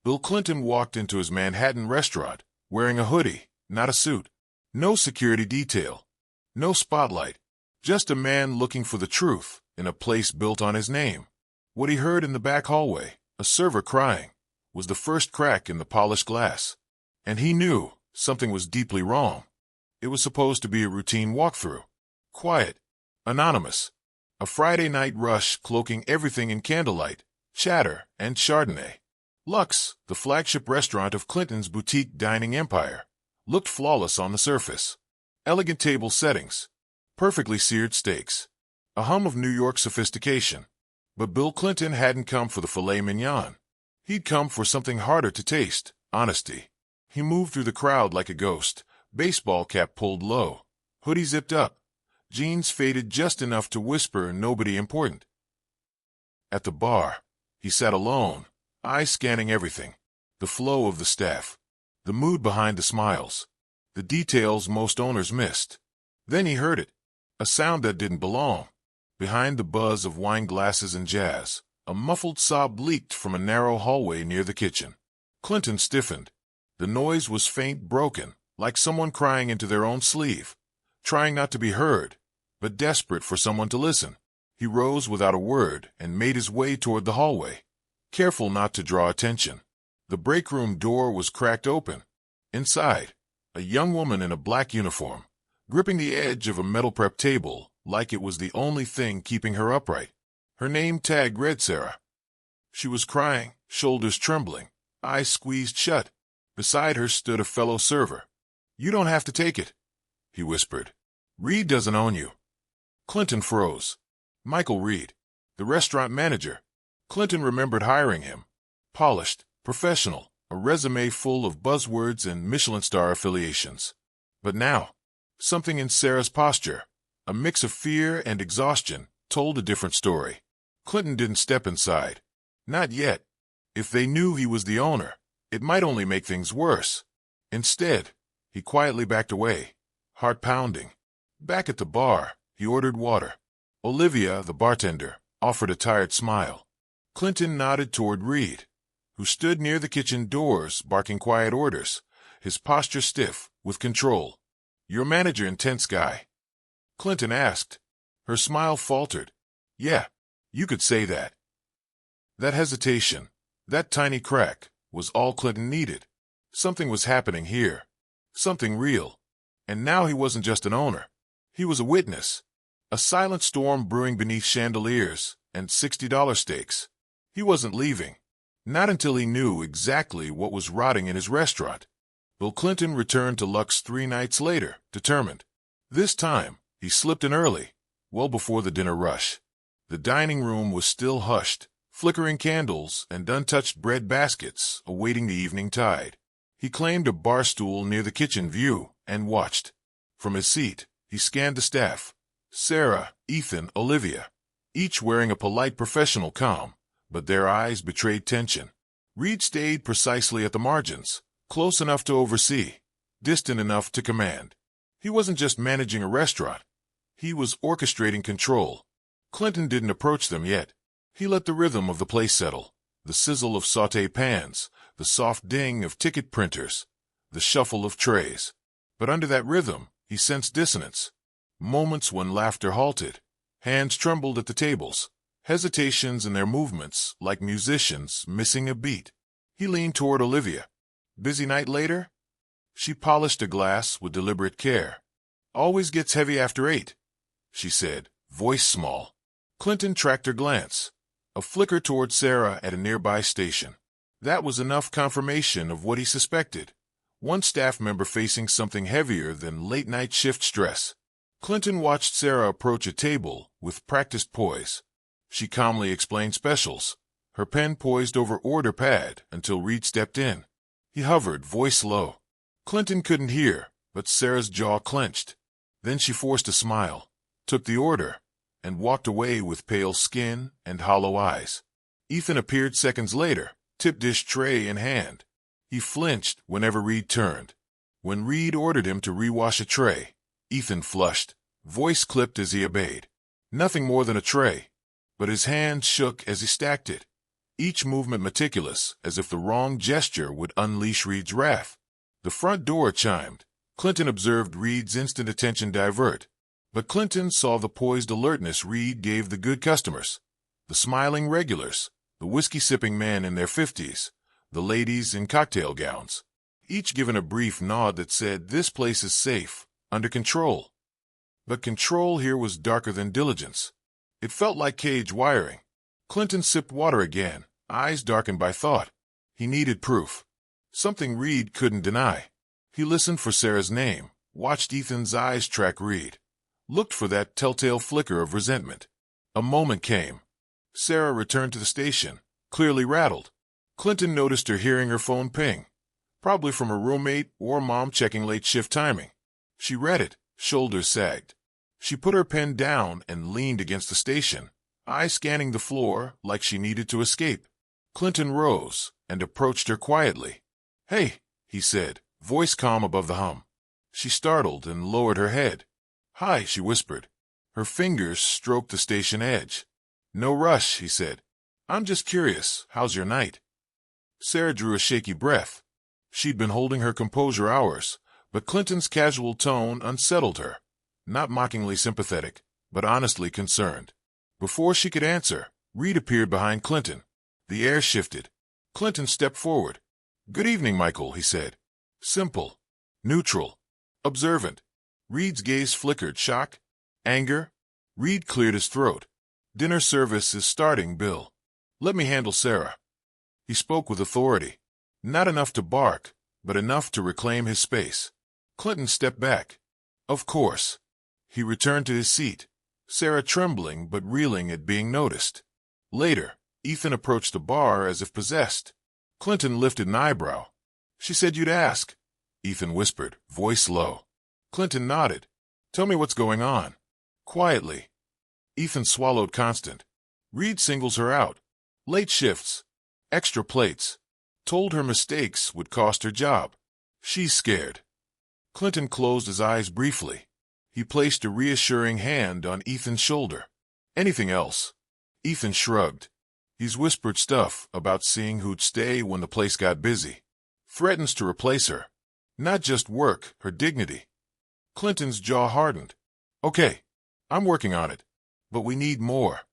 Bill Clinton walked into his Manhattan restaurant, wearing a hoodie, not a suit. No security detail. No spotlight. Just a man looking for the truth in a place built on his name. What he heard in the back hallway, a server crying, was the first crack in the polished glass. And he knew something was deeply wrong. It was supposed to be a routine walkthrough. Quiet. Anonymous. A Friday night rush cloaking everything in candlelight, chatter, and Chardonnay. Lux, the flagship restaurant of Clinton's boutique dining empire, looked flawless on the surface. Elegant table settings. Perfectly seared steaks. A hum of New York sophistication. But Bill Clinton hadn't come for the filet mignon. He'd come for something harder to taste, honesty. He moved through the crowd like a ghost, baseball cap pulled low, hoodie zipped up, jeans faded just enough to whisper nobody important. At the bar, he sat alone, eyes scanning everything. The flow of the staff, the mood behind the smiles, the details most owners missed. Then he heard it, a sound that didn't belong. Behind the buzz of wine glasses and jazz, a muffled sob leaked from a narrow hallway near the kitchen. Clinton stiffened. The noise was faint, broken, like someone crying into their own sleeve, trying not to be heard, but desperate for someone to listen. He rose without a word and made his way toward the hallway, careful not to draw attention. The breakroom door was cracked open. Inside, a young woman in a black uniform, gripping the edge of a metal prep table like it was the only thing keeping her upright. Her name tag read Sarah. She was crying, shoulders trembling, eyes squeezed shut. Beside her stood a fellow server. "You don't have to take it," he whispered. "Reed doesn't own you." Clinton froze. Michael Reed, the restaurant manager. Clinton remembered hiring him. Polished, professional, a resume full of buzzwords and Michelin star affiliations. But now, something in Sarah's posture, a mix of fear and exhaustion, told a different story. Clinton didn't step inside. Not yet. If they knew he was the owner, it might only make things worse. Instead, he quietly backed away, heart pounding. Back at the bar, he ordered water. Olivia, the bartender, offered a tired smile. Clinton nodded toward Reed, who stood near the kitchen doors barking quiet orders, his posture stiff, with control. "Your manager intense guy?" Clinton asked. Her smile faltered. "Yeah, you could say that." That hesitation, that tiny crack, was all Clinton needed. Something was happening here. Something real. And now he wasn't just an owner. He was a witness. A silent storm brewing beneath chandeliers and $60 steaks. He wasn't leaving. Not until he knew exactly what was rotting in his restaurant. Bill Clinton returned to Lux 3 nights later, determined. This time, he slipped in early, well before the dinner rush. The dining room was still hushed, flickering candles and untouched bread baskets awaiting the evening tide. He claimed a bar stool near the kitchen view and watched. From his seat, he scanned the staff. Sarah, Ethan, Olivia, each wearing a polite professional calm, but their eyes betrayed tension. Reed stayed precisely at the margins, close enough to oversee, distant enough to command. He wasn't just managing a restaurant. He was orchestrating control. Clinton didn't approach them yet. He let the rhythm of the place settle, the sizzle of sauté pans, the soft ding of ticket printers, the shuffle of trays. But under that rhythm, he sensed dissonance. Moments when laughter halted, hands trembled at the tables, hesitations in their movements like musicians missing a beat. He leaned toward Olivia. "Busy night later?" She polished a glass with deliberate care. "Always gets heavy after 8, she said, voice small. Clinton tracked her glance, a flicker toward Sarah at a nearby station. That was enough confirmation of what he suspected. One staff member facing something heavier than late-night shift stress. Clinton watched Sarah approach a table with practiced poise. She calmly explained specials, her pen poised over order pad until Reed stepped in. He hovered, voice low. Clinton couldn't hear, but Sarah's jaw clenched. Then she forced a smile, took the order, and walked away with pale skin and hollow eyes. Ethan appeared seconds later, tip dish tray in hand. He flinched whenever Reed turned. When Reed ordered him to rewash a tray, Ethan flushed, voice clipped as he obeyed. Nothing more than a tray, but his hand shook as he stacked it. each movement meticulous, as if the wrong gesture would unleash Reed's wrath. The front door chimed. Clinton observed Reed's instant attention divert. But Clinton saw the poised alertness Reed gave the good customers. The smiling regulars, the whiskey-sipping men in their 50s, the ladies in cocktail gowns, each given a brief nod that said, "This place is safe, under control." But control here was darker than diligence. It felt like cage wiring. Clinton sipped water again, eyes darkened by thought. He needed proof. Something Reed couldn't deny. He listened for Sarah's name, watched Ethan's eyes track Reed, looked for that telltale flicker of resentment. A moment came. Sarah returned to the station, clearly rattled. Clinton noticed her hearing her phone ping, probably from her roommate or mom checking late shift timing. She read it, shoulders sagged. She put her pen down and leaned against the station, eyes scanning the floor like she needed to escape. Clinton rose and approached her quietly. "Hey," he said, voice calm above the hum. She startled and lowered her head. "Hi," she whispered. Her fingers stroked the station edge. "No rush," he said. "I'm just curious, how's your night?" Sarah drew a shaky breath. She'd been holding her composure hours, but Clinton's casual tone unsettled her. Not mockingly sympathetic, but honestly concerned. Before she could answer, Reed appeared behind Clinton. The air shifted. Clinton stepped forward. "Good evening, Michael," he said. Simple, neutral, observant. Reed's gaze flickered. Shock? Anger? Reed cleared his throat. "Dinner service is starting, Bill. Let me handle Sarah." He spoke with authority. Not enough to bark, but enough to reclaim his space. Clinton stepped back. "Of course." He returned to his seat, Sarah trembling but reeling at being noticed. Later, Ethan approached the bar as if possessed. Clinton lifted an eyebrow. "She said you'd ask," Ethan whispered, voice low. Clinton nodded. "Tell me what's going on." Quietly. Ethan swallowed constant. "Reed singles her out. Late shifts. Extra plates. Told her mistakes would cost her job. She's scared." Clinton closed his eyes briefly. He placed a reassuring hand on Ethan's shoulder. "Anything else?" Ethan shrugged. "He's whispered stuff about seeing who'd stay when the place got busy. Threatens to replace her. Not just work, her dignity." Clinton's jaw hardened. "Okay, I'm working on it. But we need more."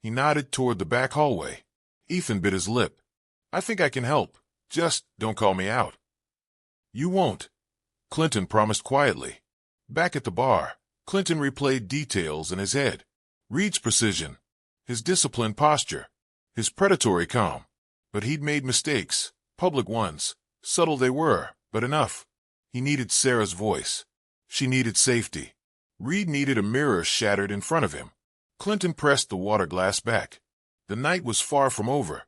He nodded toward the back hallway. Ethan bit his lip. "I think I can help. Just don't call me out." "You won't," Clinton promised quietly. Back at the bar, Clinton replayed details in his head. Reed's precision, his disciplined posture, his predatory calm. But he'd made mistakes, public ones. Subtle they were, but enough. He needed Sarah's voice. She needed safety. Reed needed a mirror shattered in front of him. Clinton pressed the water glass back. The night was far from over.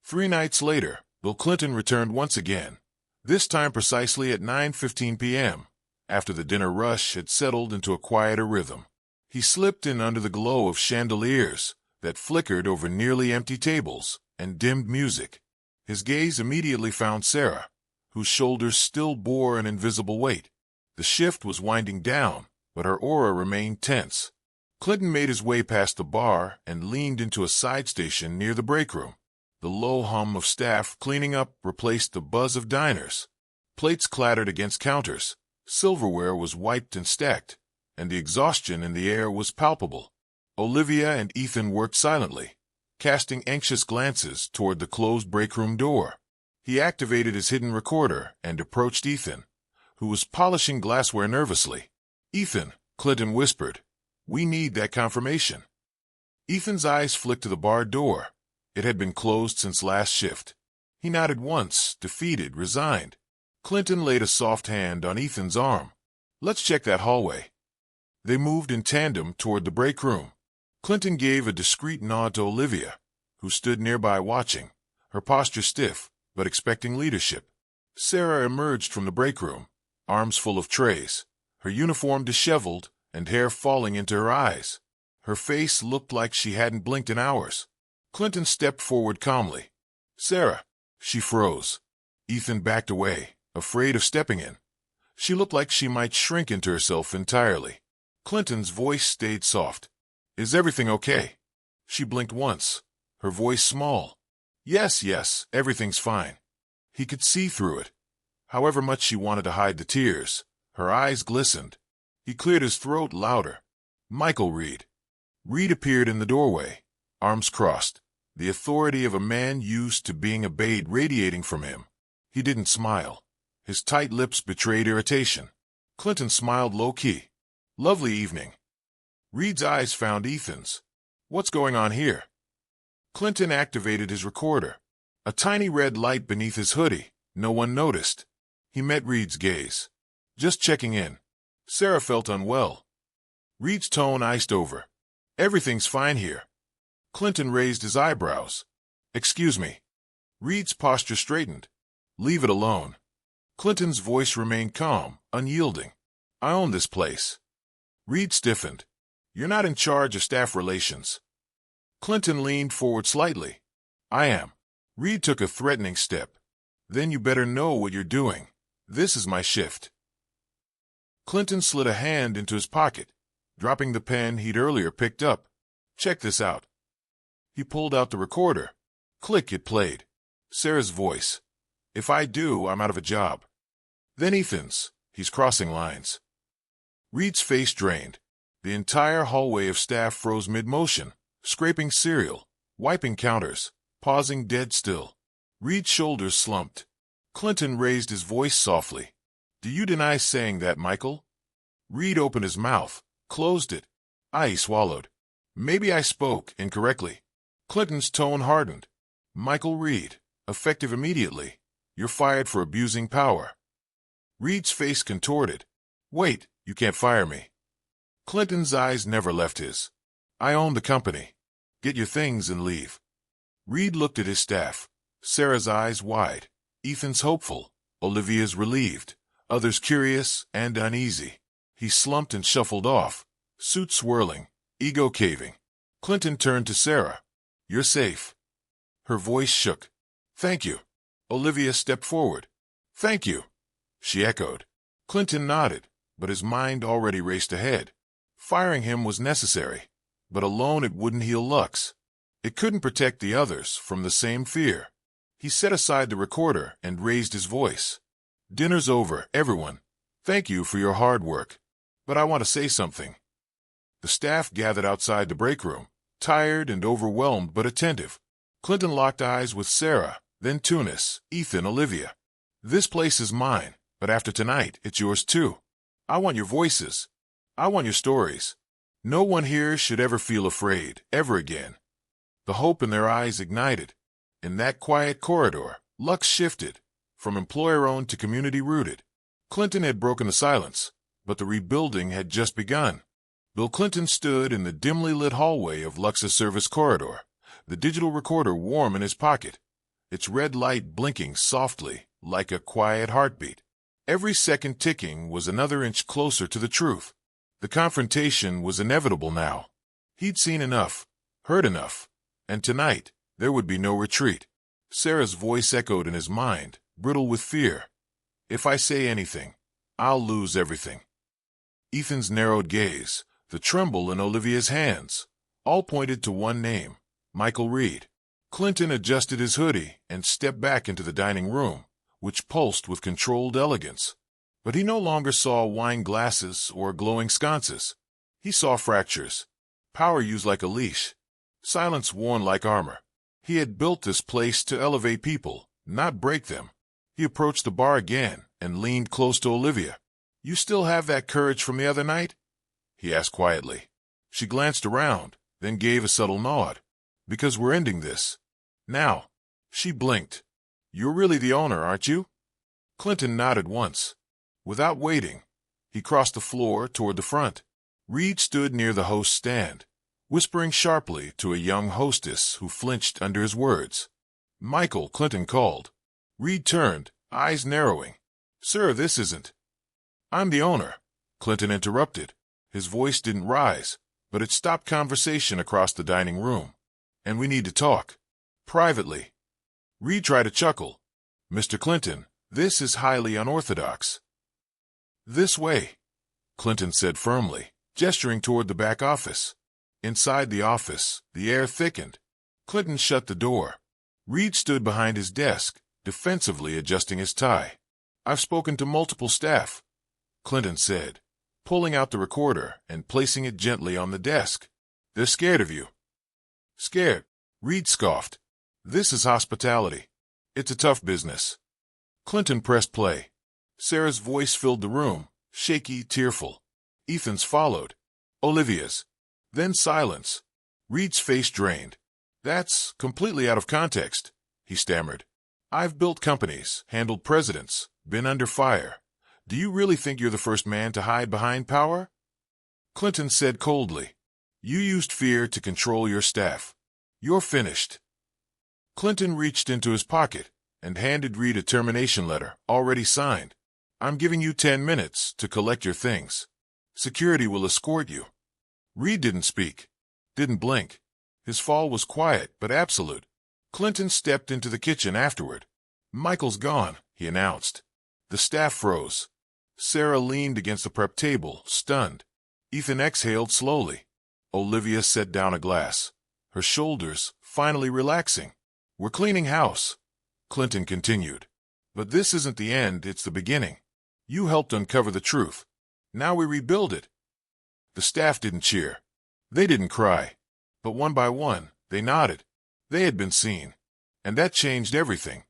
3 nights later, Bill Clinton returned once again, this time precisely at 9:15 p.m., after the dinner rush had settled into a quieter rhythm. He slipped in under the glow of chandeliers that flickered over nearly empty tables and dimmed music. His gaze immediately found Sarah, whose shoulders still bore an invisible weight. The shift was winding down, but her aura remained tense. Clinton made his way past the bar and leaned into a side station near the breakroom. The low hum of staff cleaning up replaced the buzz of diners. Plates clattered against counters. Silverware was wiped and stacked, and the exhaustion in the air was palpable. Olivia and Ethan worked silently, casting anxious glances toward the closed breakroom door. He activated his hidden recorder and approached Ethan, who was polishing glassware nervously. "Ethan," Clinton whispered, "we need that confirmation." Ethan's eyes flicked to the bar door. It had been closed since last shift. He nodded once, defeated, resigned. Clinton laid a soft hand on Ethan's arm. "Let's check that hallway." They moved in tandem toward the break room. Clinton gave a discreet nod to Olivia, who stood nearby watching, her posture stiff, but expecting leadership. Sarah emerged from the break room, arms full of trays, her uniform disheveled and hair falling into her eyes. Her face looked like she hadn't blinked in hours. Clinton stepped forward calmly. "Sarah." She froze. Ethan backed away, afraid of stepping in. She looked like she might shrink into herself entirely. Clinton's voice stayed soft. "Is everything okay?" She blinked once, her voice small. Yes, everything's fine. He could see through it. However much she wanted to hide the tears, her eyes glistened. He cleared his throat louder. Michael Reed. Reed appeared in the doorway, arms crossed, the authority of a man used to being obeyed radiating from him. He didn't smile. His tight lips betrayed irritation. Clinton smiled low-key. Lovely evening. Reed's eyes found Ethan's. What's going on here? Clinton activated his recorder. A tiny red light beneath his hoodie. No one noticed. He met Reed's gaze. Just checking in. Sarah felt unwell. Reed's tone iced over. Everything's fine here. Clinton raised his eyebrows. Excuse me. Reed's posture straightened. Leave it alone. Clinton's voice remained calm, unyielding. I own this place. Reed stiffened. You're not in charge of staff relations. Clinton leaned forward slightly. I am. Reed took a threatening step. Then you better know what you're doing. This is my shift. Clinton slid a hand into his pocket, dropping the pen he'd earlier picked up. Check this out. He pulled out the recorder. Click, it played. Sarah's voice. If I do, I'm out of a job. Then Ethan's. He's crossing lines. Reed's face drained. The entire hallway of staff froze mid-motion, scraping cereal, wiping counters, pausing dead still. Reed's shoulders slumped. Clinton raised his voice softly. Do you deny saying that, Michael? Reed opened his mouth, closed it. He swallowed. Maybe I spoke incorrectly. Clinton's tone hardened. Michael Reed, effective immediately. You're fired for abusing power. Reed's face contorted. Wait, you can't fire me. Clinton's eyes never left his. I own the company. Get your things and leave. Reed looked at his staff. Sarah's eyes wide. Ethan's hopeful. Olivia's relieved. Others curious and uneasy. He slumped and shuffled off, suit swirling, ego caving. Clinton turned to Sarah. You're safe. Her voice shook. Thank you. Olivia stepped forward. Thank you. She echoed. Clinton nodded, but his mind already raced ahead. Firing him was necessary, but alone it wouldn't heal Lux. It couldn't protect the others from the same fear. He set aside the recorder and raised his voice. Dinner's over, everyone. Thank you for your hard work. But I want to say something. The staff gathered outside the break room, tired and overwhelmed but attentive. Clinton locked eyes with Sarah, then Tunis, Ethan, Olivia. This place is mine, but after tonight, it's yours too. I want your voices. I want your stories. No one here should ever feel afraid, ever again. The hope in their eyes ignited. In that quiet corridor, Lux shifted, from employer-owned to community-rooted. Clinton had broken the silence, but the rebuilding had just begun. Bill Clinton stood in the dimly lit hallway of Lux's service corridor, the digital recorder warm in his pocket, its red light blinking softly like a quiet heartbeat. Every second ticking was another inch closer to the truth. The confrontation was inevitable now. He'd seen enough, heard enough, and tonight there would be no retreat. Sarah's voice echoed in his mind, brittle with fear. If I say anything, I'll lose everything. Ethan's narrowed gaze, the tremble in Olivia's hands, all pointed to one name, Michael Reed. Clinton adjusted his hoodie and stepped back into the dining room, which pulsed with controlled elegance. But he no longer saw wine glasses or glowing sconces. He saw fractures, power used like a leash, silence worn like armor. He had built this place to elevate people, not break them. He approached the bar again and leaned close to Olivia. You still have that courage from the other night? He asked quietly. She glanced around, then gave a subtle nod. Because we're ending this. Now. She blinked. You're really the owner, aren't you? Clinton nodded once. Without waiting, he crossed the floor toward the front. Reed stood near the host's stand, whispering sharply to a young hostess who flinched under his words. Michael, Clinton called. Reed turned, eyes narrowing. Sir, this isn't. I'm the owner, Clinton interrupted. His voice didn't rise, but it stopped conversation across the dining room. And we need to talk. Privately. Reed tried to chuckle. Mr. Clinton, this is highly unorthodox. This way, Clinton said firmly, gesturing toward the back office. Inside the office, the air thickened. Clinton shut the door. Reed stood behind his desk, defensively adjusting his tie. "I've spoken to multiple staff," Clinton said, pulling out the recorder and placing it gently on the desk. "They're scared of you." "Scared?" Reed scoffed. "This is hospitality. It's a tough business." Clinton pressed play. Sarah's voice filled the room, shaky, tearful. Ethan's followed. Olivia's. Then silence. Reed's face drained. "That's completely out of context," he stammered. "I've built companies, handled presidents, been under fire. Do you really think you're the first man to hide behind power?" Clinton said coldly, "You used fear to control your staff. You're finished." Clinton reached into his pocket and handed Reed a termination letter, already signed. "I'm giving you 10 minutes to collect your things. Security will escort you." Reed didn't speak, didn't blink. His fall was quiet but absolute. Clinton stepped into the kitchen afterward. "Michael's gone," he announced. The staff froze. Sarah leaned against the prep table, stunned. Ethan exhaled slowly. Olivia set down a glass, her shoulders finally relaxing. "We're cleaning house," Clinton continued. "But this isn't the end, it's the beginning. You helped uncover the truth. Now we rebuild it." The staff didn't cheer. They didn't cry. But one by one, they nodded. They had been seen. And that changed everything.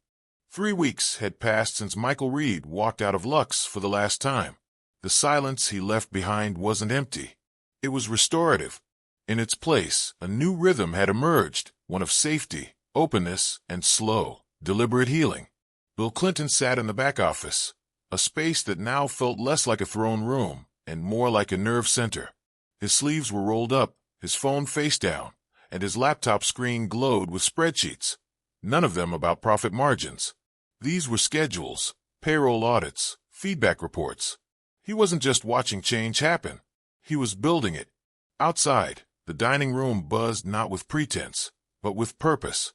3 weeks had passed since Michael Reed walked out of Lux for the last time. The silence he left behind wasn't empty. It was restorative. In its place, a new rhythm had emerged, one of safety, openness, and slow, deliberate healing. Bill Clinton sat in the back office, a space that now felt less like a throne room and more like a nerve center. His sleeves were rolled up, his phone face down, and his laptop screen glowed with spreadsheets, none of them about profit margins. These were schedules, payroll audits, feedback reports. He wasn't just watching change happen. He was building it. Outside, the dining room buzzed not with pretense, but with purpose.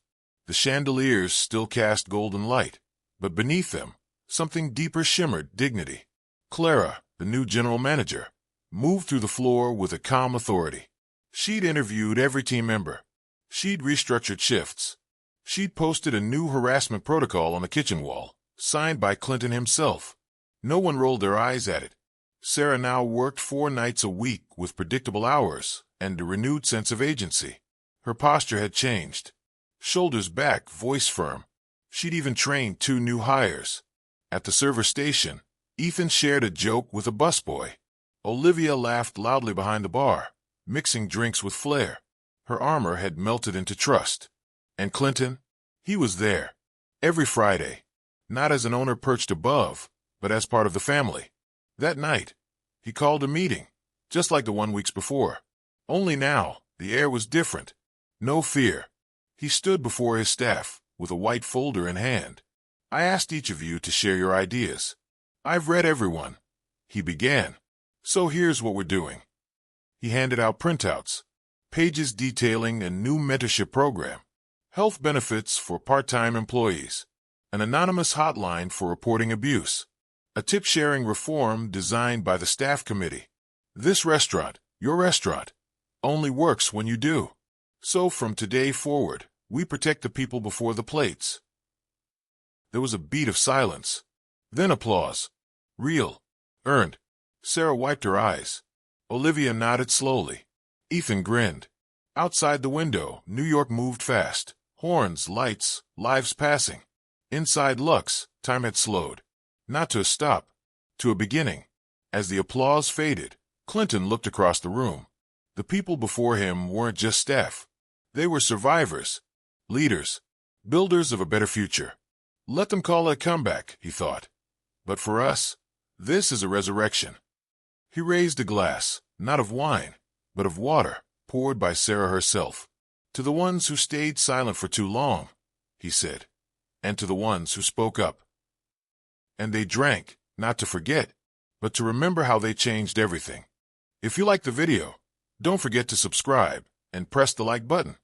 The chandeliers still cast golden light, but beneath them, something deeper shimmered dignity. Clara, the new general manager, moved through the floor with a calm authority. She'd interviewed every team member. She'd restructured shifts. She'd posted a new harassment protocol on the kitchen wall, signed by Clinton himself. No one rolled their eyes at it. Sarah now worked 4 nights a week with predictable hours and a renewed sense of agency. Her posture had changed. Shoulders back, voice firm. She'd even trained 2 new hires. At the server station, Ethan shared a joke with a busboy. Olivia laughed loudly behind the bar, mixing drinks with flair. Her armor had melted into trust. And Clinton? He was there. Every Friday. Not as an owner perched above, but as part of the family. That night, he called a meeting, just like the 1 weeks before. Only now, the air was different. No fear. He stood before his staff, with a white folder in hand. "I asked each of you to share your ideas. I've read everyone," he began. "So here's what we're doing." He handed out printouts, pages detailing a new mentorship program, health benefits for part-time employees, an anonymous hotline for reporting abuse, a tip-sharing reform designed by the staff committee. This restaurant, your restaurant, only works when you do. So from today forward, we protect the people before the plates. There was a beat of silence. Then applause. Real. Earned. Sarah wiped her eyes. Olivia nodded slowly. Ethan grinned. Outside the window, New York moved fast. Horns, lights, lives passing. Inside Lux, time had slowed. Not to a stop, to a beginning. As the applause faded, Clinton looked across the room. The people before him weren't just staff. They were survivors, leaders, builders of a better future. Let them call it a comeback, he thought. But for us, this is a resurrection. He raised a glass, not of wine, but of water, poured by Sarah herself. "To the ones who stayed silent for too long," he said, "and to the ones who spoke up." And they drank, not to forget, but to remember how they changed everything. If you liked the video, don't forget to subscribe and press the like button.